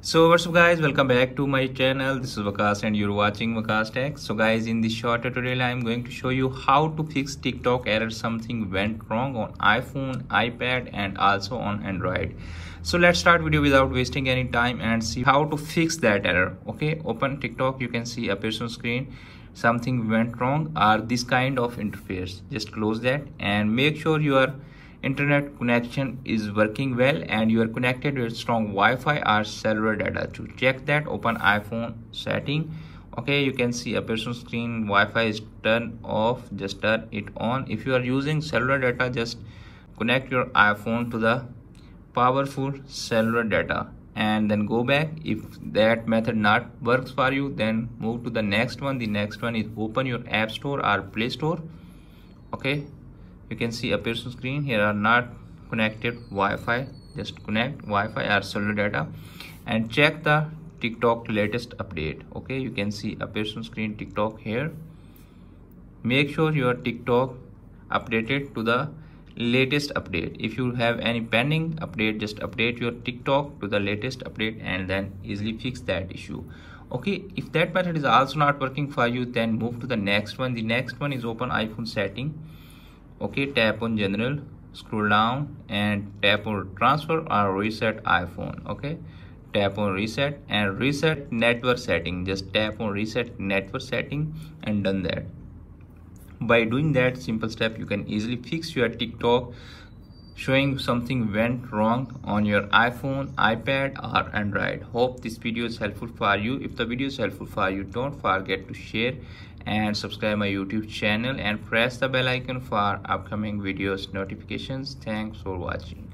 So what's up guys, welcome back to my channel. This is Vakas and you're watching Vakas Tech. So guys, in this short tutorial I'm going to show you how to fix TikTok error. Something went wrong on iPhone, iPad and also on Android. So let's start video without wasting any time and see how to fix that error. Okay, open TikTok, you can see appears on screen something went wrong or this kind of interface. Just close that and make sure your internet connection is working well and you are connected with strong Wi-Fi or cellular data. To check that, open iPhone setting. Okay, you can see appears on screen Wi-Fi is turned off, just turn it on. If you are using cellular data, just connect your iPhone to the powerful cellular data and then go back. If that method not works for you, then move to the next one. The next one is open your App Store or Play Store. Okay, you can see appears on screen here are not connected Wi-Fi. Just connect Wi-Fi or cellular data and check the TikTok latest update. Okay, you can see appears on screen TikTok here. Make sure your TikTok updated to the latest update. If you have any pending update, just update your TikTok to the latest update and then easily fix that issue. Okay, if that method is also not working for you, then move to the next one. The next one is open iPhone setting. Okay, tap on general, scroll down and tap on transfer or reset iPhone. Okay, tap on reset and reset network setting. Just tap on reset network setting and done that. By doing that simple step, you can easily fix your TikTok showing something went wrong on your iPhone, iPad or Android. Hope this video is helpful for you. If the video is helpful for you, don't forget to share and subscribe my YouTube channel and press the bell icon for upcoming videos notifications. Thanks for watching.